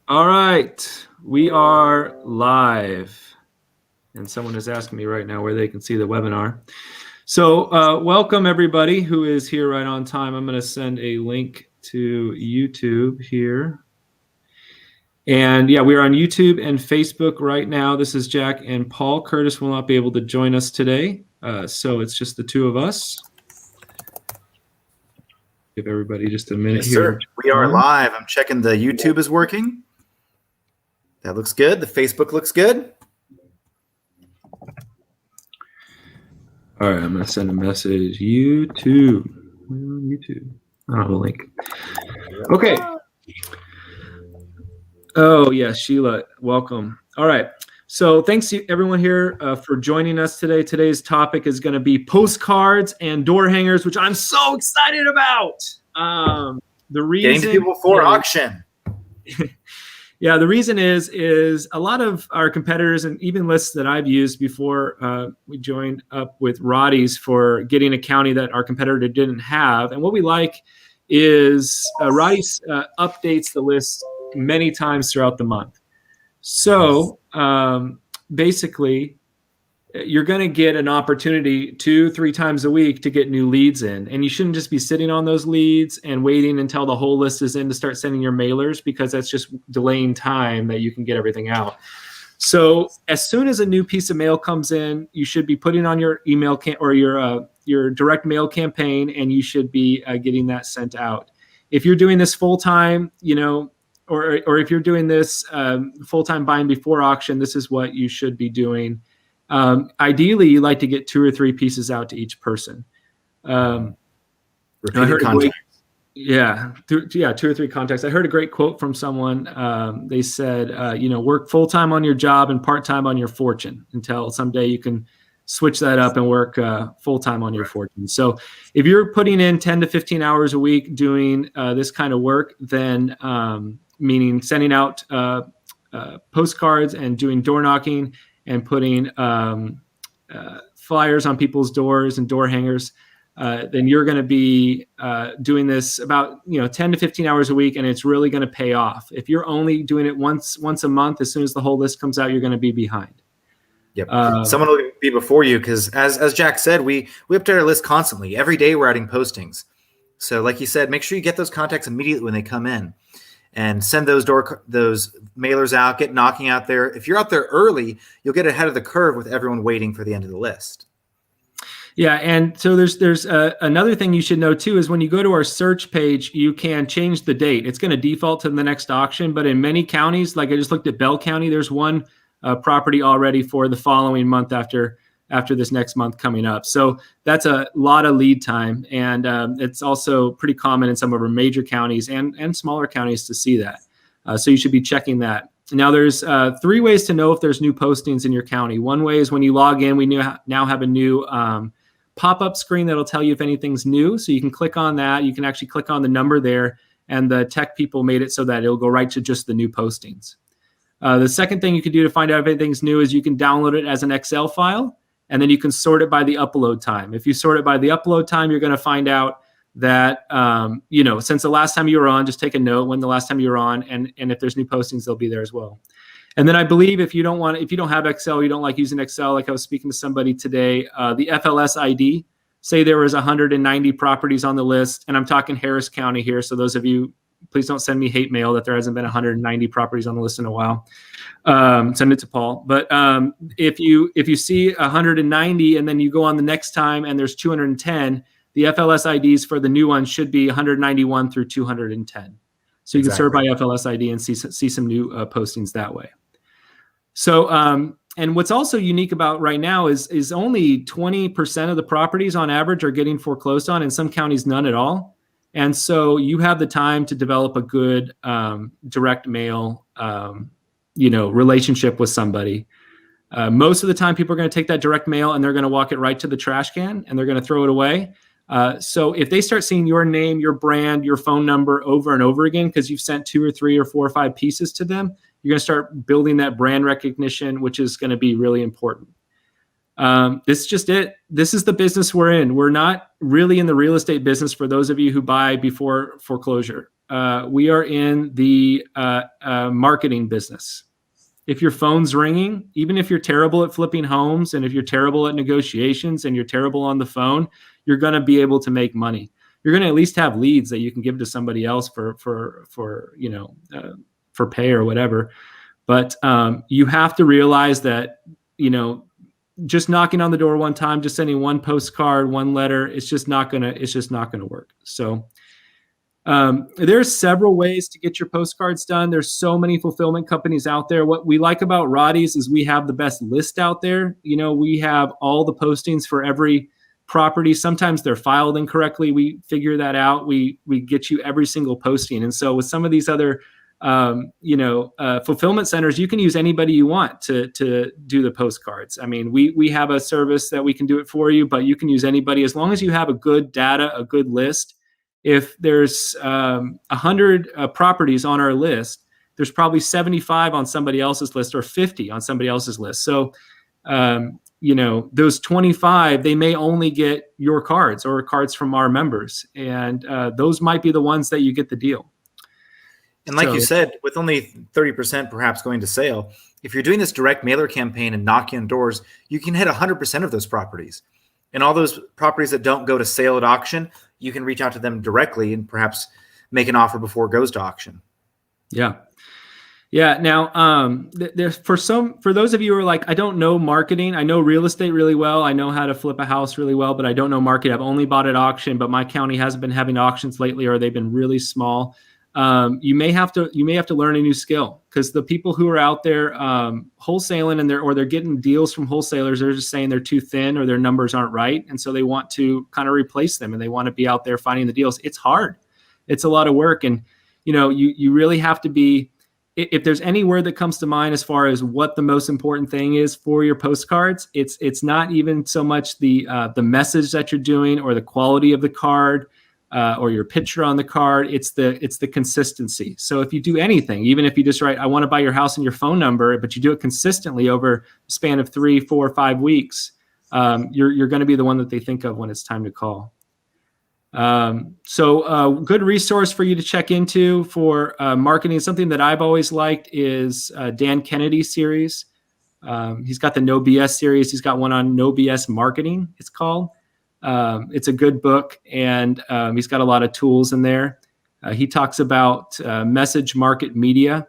All right, we are live, and someone is asking me right now where they can see the webinar. So welcome everybody who is here right on time. I'm going to send a link to YouTube here. And yeah, we're on YouTube and Facebook right now. This is Jack, and Paul Curtis will not be able to join us today. So it's just the two of us. Give everybody just a minute Yes, here. sir. We are live. I'm checking the YouTube is working. That looks good. The Facebook looks good. All right, I'm going to send a message. YouTube. I don't have a link. Okay. Oh, yeah, Sheila, welcome. All right. So thanks to everyone here for joining us today. Today's topic is going to be postcards and door hangers, which I'm so excited about. The reason Getting to people before auction. Yeah, the reason is a lot of our competitors and even lists that I've used before we joined up with Roddy's for getting a county that our competitor didn't have. And what we like is Roddy's updates the list many times throughout the month. So basically, you're going to get an opportunity 2-3 times a week to get new leads in. And you shouldn't just be sitting on those leads and waiting until the whole list is in to start sending your mailers, because that's just delaying time that you can get everything out. So as soon as a new piece of mail comes in, you should be putting on your email or your direct mail campaign, and you should be getting that sent out. If you're doing this full time, or if you're doing this full time buying before auction, this is what you should be doing. Ideally, you like to get 2 or 3 pieces out to each person. Repeated contact. 2 or 3 contacts. I heard a great quote from someone. They said, work full time on your job and part time on your fortune until someday you can switch that up and work full time on your fortune. So if you're putting in 10 to 15 hours a week doing this kind of work, then meaning sending out postcards and doing door knocking and putting flyers on people's doors and door hangers, then you're going to be doing this about 10 to 15 hours a week, and it's really going to pay off. If you're only doing it once a month, as soon as the whole list comes out, you're going to be behind. Yep. Someone will be before you, because as Jack said, we update our list constantly. Every day we're adding postings. So like you said, make sure you get those contacts immediately when they come in. And send those mailers out, get knocking out there. If you're out there early, you'll get ahead of the curve with everyone waiting for the end of the list. Yeah, and so there's another thing you should know too is when you go to our search page, you can change the date. It's going to default to the next auction, but in many counties, like I just looked at Bell County, there's one property already for the following month after this next month coming up. So that's a lot of lead time. And it's also pretty common in some of our major counties and smaller counties to see that. So you should be checking that. Now there's 3 ways to know if there's new postings in your county. One way is when you log in, we now have a new pop-up screen that'll tell you if anything's new. So you can click on that. You can actually click on the number there, and the tech people made it so that it'll go right to just the new postings. The second thing you can do to find out if anything's new is you can download it as an Excel file, and then you can sort it by the upload time. If you sort it by the upload time, you're going to find out that, since the last time you were on, just take a note when the last time you were on, and if there's new postings, they'll be there as well. And then I believe if you don't have Excel, you don't like using Excel, like I was speaking to somebody today, the FLS ID, say there was 190 properties on the list, and I'm talking Harris County here. So those of you, please don't send me hate mail that there hasn't been 190 properties on the list in a while. Send it to Paul. But if you see 190 and then you go on the next time and there's 210, the FLS IDs for the new one should be 191 through 210. So you can sort by FLS ID and see some new postings that way. So and what's also unique about right now is only 20% of the properties on average are getting foreclosed on, in some counties none at all. And so you have the time to develop a good direct mail relationship with somebody. Most of the time, people are going to take that direct mail and they're going to walk it right to the trash can and they're going to throw it away. So if they start seeing your name, your brand, your phone number over and over again, because you've sent 2 or 3 or 4 or 5 pieces to them, you're going to start building that brand recognition, which is going to be really important. This is just it. This is the business we're in. We're not really in the real estate business for those of you who buy before foreclosure. we are in the marketing business. If your phone's ringing, even if you're terrible at flipping homes, and if you're terrible at negotiations, and you're terrible on the phone, you're going to be able to make money. You're going to at least have leads that you can give to somebody else for pay or whatever. But you have to realize that, just knocking on the door one time, just sending one postcard, one letter, it's just not gonna work. So there's several ways to get your postcards done. There's so many fulfillment companies out there. What we like about Roddy's is we have the best list out there. We have all the postings for every property. Sometimes they're filed incorrectly. We figure that out. We get you every single posting. And so with some of these other fulfillment centers, you can use anybody you want to do the postcards. I mean, we have a service that we can do it for you, but you can use anybody as long as you have a good data, a good list. If there's 100 properties on our list, there's probably 75 on somebody else's list or 50 on somebody else's list. So, those 25, they may only get your cards or cards from our members. And those might be the ones that you get the deal. And like you said, with only 30% perhaps going to sale, if you're doing this direct mailer campaign and knocking on doors, you can hit 100% of those properties. And all those properties that don't go to sale at auction, you can reach out to them directly and perhaps make an offer before it goes to auction. Yeah. Yeah. Now, for those of you who are like, I don't know marketing. I know real estate really well. I know how to flip a house really well, but I don't know market. I've only bought at auction, but my county hasn't been having auctions lately, or they've been really small. You may have to learn a new skill, because the people who are out there wholesaling or they're getting deals from wholesalers, they're just saying they're too thin or their numbers aren't right. And so they want to kind of replace them, and they want to be out there finding the deals. It's hard. It's a lot of work. And, you really have to be, if there's any word that comes to mind as far as what the most important thing is for your postcards, it's not even so much the message that you're doing or the quality of the card, or your picture on the card. It's the consistency. So if you do anything, even if you just write, I want to buy your house and your phone number, but you do it consistently over a span of 3, 4, 5 weeks, you're going to be the one that they think of when it's time to call. So good resource for you to check into for marketing. Something that I've always liked is Dan Kennedy's series. He's got the No BS series. He's got one on No BS marketing, it's called. It's a good book, and he's got a lot of tools in there. He talks about message market media.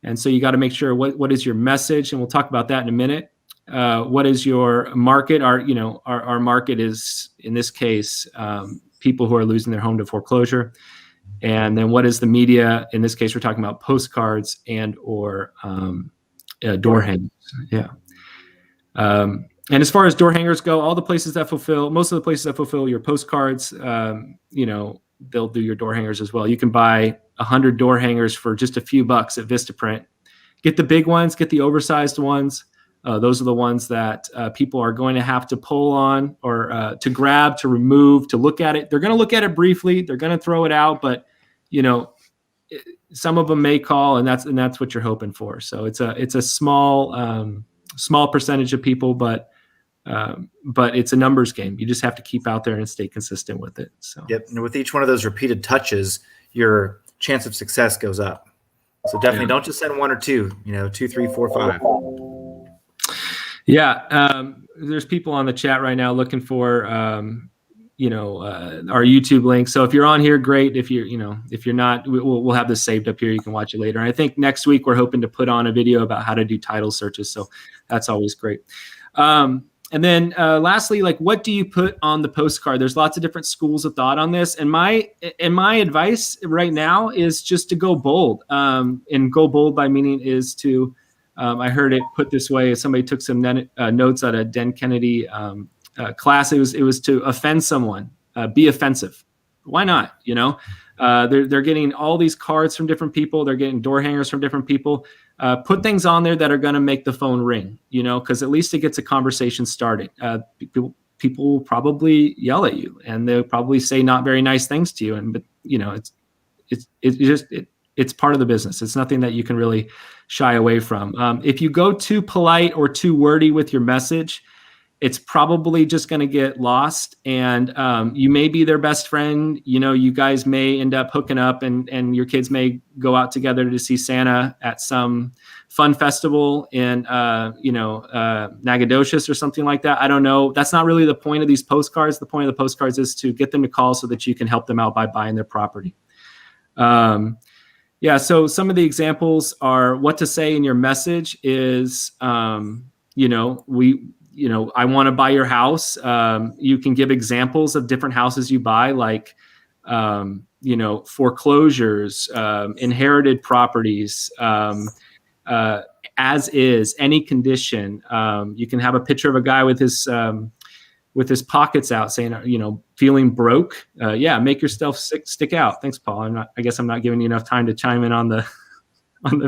And so you got to make sure what is your message, and we'll talk about that in a minute. What is your market? Our market is, in this case, people who are losing their home to foreclosure. And then what is the media? In this case, we're talking about postcards and or door hangers. Yeah. And as far as door hangers go, most of the places that fulfill your postcards, they'll do your door hangers as well. You can buy 100 door hangers for just a few bucks at Vistaprint. Get the big ones, get the oversized ones. Those are the ones that people are going to have to pull on or to grab, to remove, to look at it. They're going to look at it briefly. They're going to throw it out, but some of them may call, and that's what you're hoping for. So it's a small percentage of people, but it's a numbers game. You just have to keep out there and stay consistent with it. So yep, and with each one of those repeated touches, your chance of success goes up. So definitely don't just send 1 or 2. 2, 3, 4, 5. Yeah, there's people on the chat right now looking for our YouTube link. So if you're on here, great. If you're not, we'll have this saved up here. You can watch it later. And I think next week we're hoping to put on a video about how to do title searches. So that's always great. And then lastly, what do you put on the postcard? There's lots of different schools of thought on this. And my advice right now is just to go bold. And go bold by meaning is to, I heard it put this way, somebody took some notes out of Dan Kennedy class. It was to offend someone, be offensive. Why not? They're getting all these cards from different people. They're getting door hangers from different people. Put things on there that are going to make the phone ring, because at least it gets a conversation started. People will probably yell at you, and they'll probably say not very nice things to you. But it's part of the business. It's nothing that you can really shy away from. If you go too polite or too wordy with your message, it's probably just going to get lost, and you may be their best friend. You guys may end up hooking up, and your kids may go out together to see Santa at some fun festival in Nacogdoches or something like that. I don't know. That's not really the point of these postcards. The point of the postcards is to get them to call so that you can help them out by buying their property. So some of the examples are what to say in your message is, I want to buy your house. You can give examples of different houses you buy, like, foreclosures, inherited properties, as is, any condition. You can have a picture of a guy with his pockets out saying, feeling broke. Make yourself stick out. Thanks, Paul. I guess I'm not giving you enough time to chime in on the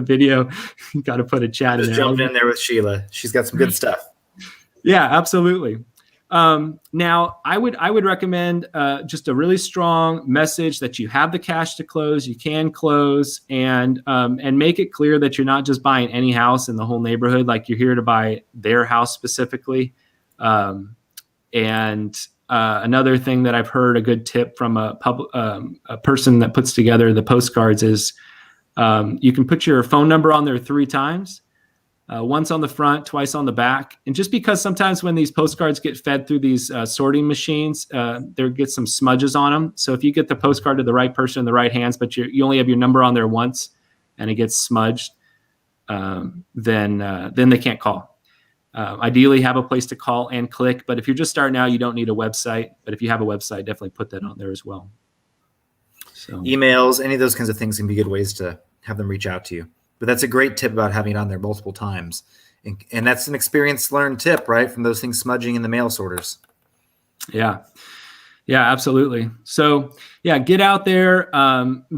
video. You got to put a chat in there. Just jumping in there with Sheila. She's got some good stuff. Yeah, absolutely. Now, I would recommend just a really strong message that you have the cash to close, you can close, and make it clear that you're not just buying any house in the whole neighborhood, like you're here to buy their house specifically. Another thing that I've heard, a good tip from a person that puts together the postcards is you can put your phone number on there 3 times. Once on the front, twice on the back. And just because sometimes when these postcards get fed through these sorting machines, there gets some smudges on them. So if you get the postcard to the right person in the right hands, but you only have your number on there once and it gets smudged, then they can't call. Ideally, have a place to call and click. But if you're just starting out, you don't need a website. But if you have a website, definitely put that on there as well. So emails, any of those kinds of things can be good ways to have them reach out to you. But that's a great tip about having it on there multiple times. And that's an experience learned tip, right? From those things smudging in the mail sorters. Yeah, absolutely. So get out there,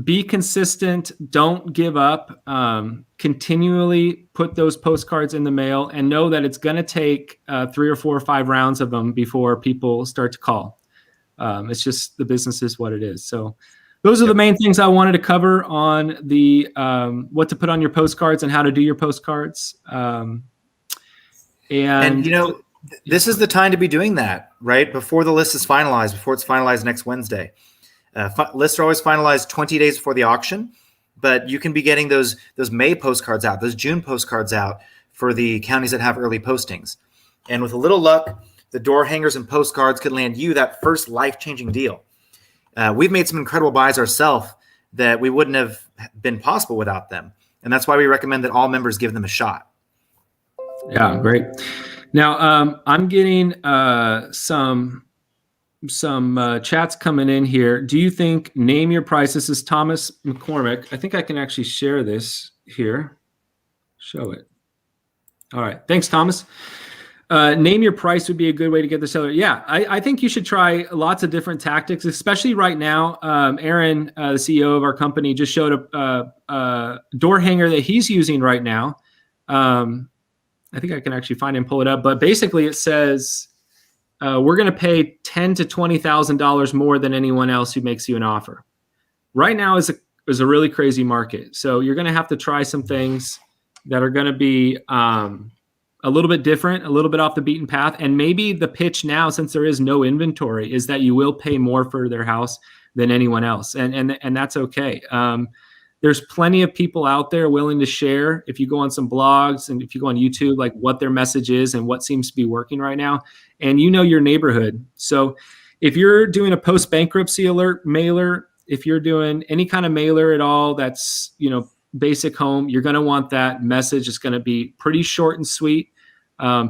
be consistent. Don't give up. Continually put those postcards in the mail and know that it's going to take 3 or 4 or 5 rounds of them before people start to call. It's just the business is what it is. So those are the main things I wanted to cover on the what to put on your postcards and how to do your postcards. This is the time to be doing that, right? Before the list is finalized, before it's finalized next Wednesday. Lists are always finalized 20 days before the auction, but you can be getting those May postcards out, those June postcards out for the counties that have early postings. And with a little luck, the door hangers and postcards could land you that first life-changing deal. We've made some incredible buys ourselves that we wouldn't have been possible without them. And that's why we recommend that all members give them a shot. Yeah, great. Now, I'm getting some chats coming in here. Do you think name your price? This is Thomas McCormick. I think I can actually share this here. Show it. All right. Thanks, Thomas. Name your price would be a good way to get the seller. Yeah, I think you should try lots of different tactics, especially right now. Aaron, the CEO of our company, just showed a door hanger that he's using right now. I think I can actually find and pull it up. But basically it says we're going to pay $10,000 to $20,000 more than anyone else who makes you an offer. Right now is a really crazy market. So you're going to have to try some things that are going to be a little bit different, a little bit off the beaten path. And maybe the pitch now, since there is no inventory, is that you will pay more for their house than anyone else. And that's okay. There's plenty of people out there willing to share. If you go on some blogs and if you go on YouTube, like what their message is and what seems to be working right now, and you know your neighborhood. So if you're doing a post-bankruptcy alert mailer, if you're doing any kind of mailer at all, that's, basic home, you're going to want that message. It's going to be pretty short and sweet.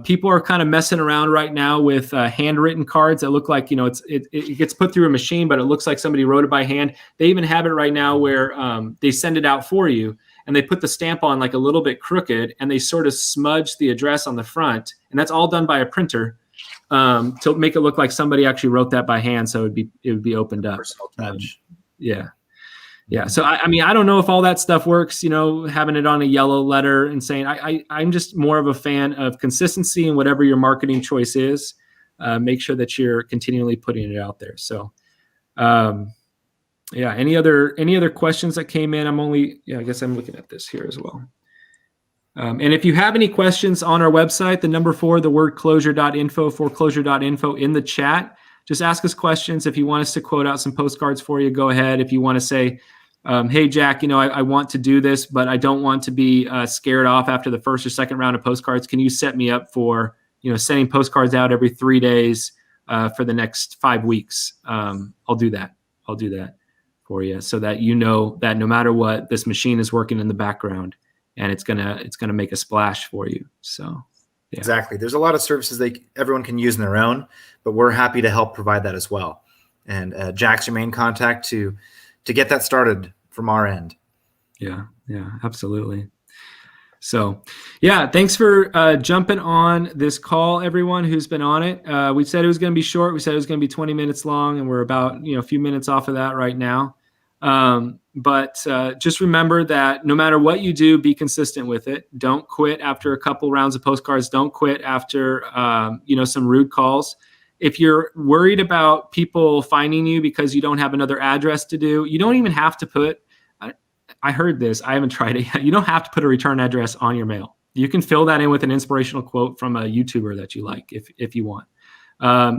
People are kind of messing around right now with handwritten cards that look like, it gets put through a machine, but it looks like somebody wrote it by hand. They even have it right now where they send it out for you and they put the stamp on like a little bit crooked and they sort of smudge the address on the front. And that's all done by a printer to make it look like somebody actually wrote that by hand. So it would be opened up. Personal touch. Yeah. So, I don't know if all that stuff works, having it on a yellow letter and saying, I'm just more of a fan of consistency in whatever your marketing choice is. Make sure that you're continually putting it out there. So, any other questions that came in? I guess I'm looking at this here as well. And if you have any questions on our website, the number 4, the word closure.info, foreclosure.info in the chat, just ask us questions. If you want us to quote out some postcards for you, go ahead. If you want to say, hey, Jack, I want to do this, but I don't want to be scared off after the first or second round of postcards. Can you set me up for, sending postcards out every 3 days for the next 5 weeks? I'll do that. I'll do that for you so that that no matter what, this machine is working in the background and it's gonna make a splash for you. So yeah. Exactly. There's a lot of services everyone can use on their own, but we're happy to help provide that as well. And Jack's your main contact to get that started from our end. Yeah, absolutely. So, yeah, thanks for jumping on this call, everyone who's been on it. We said it was going to be short. We said it was going to be 20 minutes long, and we're about a few minutes off of that right now. But just remember that no matter what you do, be consistent with it. Don't quit after a couple rounds of postcards. Don't quit after some rude calls. If you're worried about people finding you because you don't have another address to do, you don't even have to put. I heard this. I haven't tried it yet. You don't have to put a return address on your mail. You can fill that in with an inspirational quote from a YouTuber that you like if you want.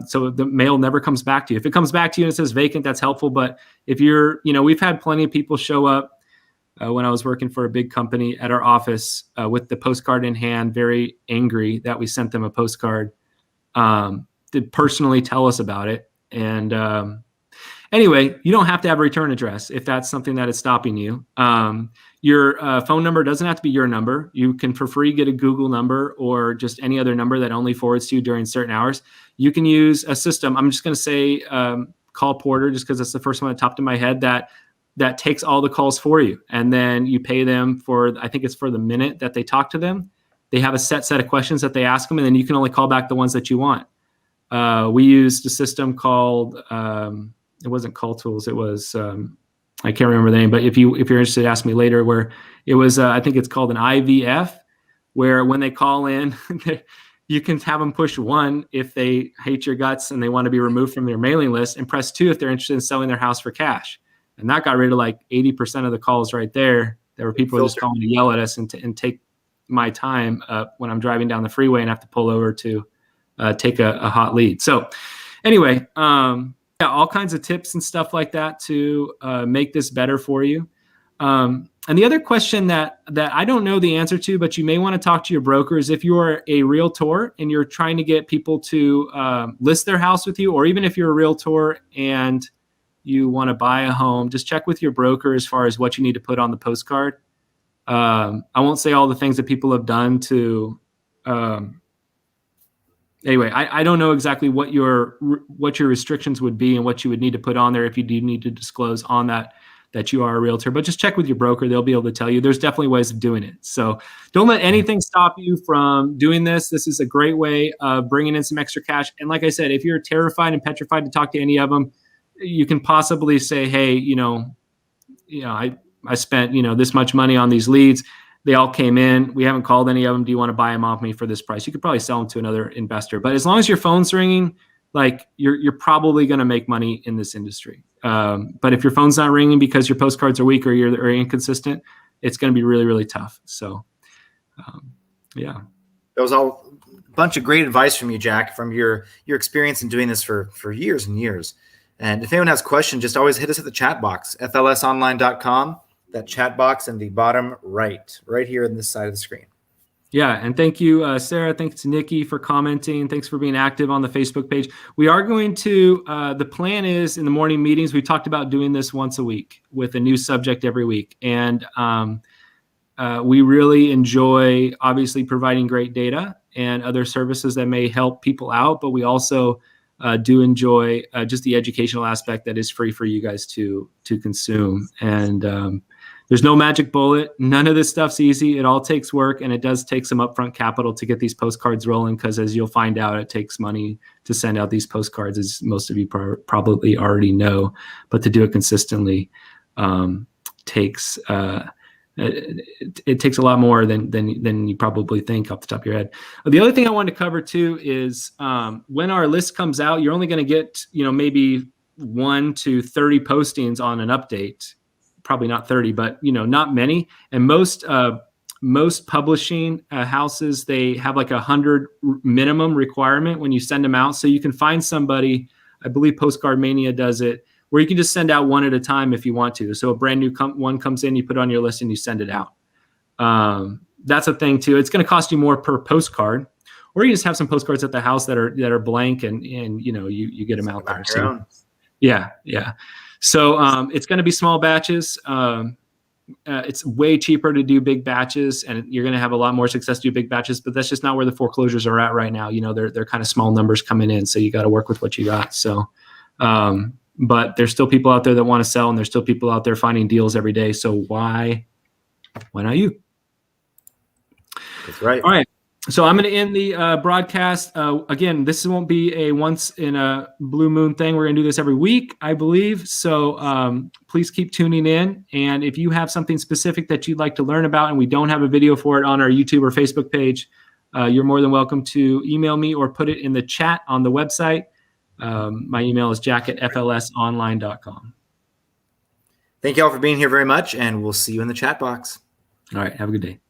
So the mail never comes back to you. If it comes back to you and it says vacant, that's helpful. But if we've had plenty of people show up when I was working for a big company at our office with the postcard in hand, very angry that we sent them a postcard, to personally tell us about it. And anyway, you don't have to have a return address if that's something that is stopping you. Your phone number doesn't have to be your number. You can for free get a Google number or just any other number that only forwards to you during certain hours. You can use a system. I'm just going to say Call Porter just because that's the first one that popped in my head that takes all the calls for you. And then you pay them for, I think it's for the minute that they talk to them. They have a set of questions that they ask them, and then you can only call back the ones that you want. We used a system called... it wasn't Call Tools. It was, I can't remember the name, but if you're interested, ask me later, where it was, I think it's called an IVF, where when they call in, you can have them push 1 if they hate your guts and they want to be removed from their mailing list, and press 2 if they're interested in selling their house for cash. And that got rid of like 80% of the calls right there. There were people just calling to yell at us and take my time when I'm driving down the freeway and have to pull over to take a hot lead. So anyway, all kinds of tips and stuff like that to make this better for you. And the other question that I don't know the answer to, but you may want to talk to your broker, is if you are a realtor and you're trying to get people to list their house with you, or even if you're a realtor and you want to buy a home, just check with your broker as far as what you need to put on the postcard. I won't say all the things that people have done to... Anyway, I don't know exactly what your restrictions would be and what you would need to put on there if you do need to disclose on that you are a realtor. But just check with your broker. They'll be able to tell you. There's definitely ways of doing it. So don't let anything stop you from doing this. This is a great way of bringing in some extra cash. And like I said, if you're terrified and petrified to talk to any of them, you can possibly say, hey, I spent, this much money on these leads. They all came in. We haven't called any of them. Do you want to buy them off me for this price? You could probably sell them to another investor. But as long as your phone's ringing, like you're probably going to make money in this industry. But if your phone's not ringing because your postcards are weak or you're inconsistent, it's going to be really, really tough. So, yeah. That was all a bunch of great advice from you, Jack, from your experience in doing this for years and years. And if anyone has questions, just always hit us at the chat box, flsonline.com. That chat box in the bottom right here on this side of the screen. Yeah, and thank you, Sarah. Thanks to Nikki for commenting. Thanks for being active on the Facebook page. We are going to, the plan is in the morning meetings, we talked about doing this once a week with a new subject every week. And we really enjoy, obviously, providing great data and other services that may help people out, but we also do enjoy just the educational aspect that is free for you guys to consume. And there's no magic bullet. None of this stuff's easy. It all takes work, and it does take some upfront capital to get these postcards rolling, because as you'll find out, it takes money to send out these postcards, as most of you probably already know. But to do it consistently takes it takes a lot more than you probably think off the top of your head. The other thing I wanted to cover too is when our list comes out, you're only going to get maybe 1 to 30 postings on an update. Probably not 30, but not many. And most most publishing houses, they have like 100 minimum requirement when you send them out. So you can find somebody, I believe Postcard Mania does it, where you can just send out one at a time if you want to. So a brand new one comes in, you put it on your list and you send it out. That's a thing too. It's going to cost you more per postcard, or you just have some postcards at the house that are blank and you get them out there. So, yeah. So it's going to be small batches. It's way cheaper to do big batches, and you're going to have a lot more success to do big batches, but that's just not where the foreclosures are at right now. They're kind of small numbers coming in, so you got to work with what you got. So, but there's still people out there that want to sell, and there's still people out there finding deals every day. So why not you? That's right. All right. So I'm going to end the broadcast. Again, this won't be a once in a blue moon thing. We're going to do this every week, I believe. So please keep tuning in. And if you have something specific that you'd like to learn about and we don't have a video for it on our YouTube or Facebook page, you're more than welcome to email me or put it in the chat on the website. My email is jack@flsonline.com. Thank you all for being here very much, and we'll see you in the chat box. All right. Have a good day.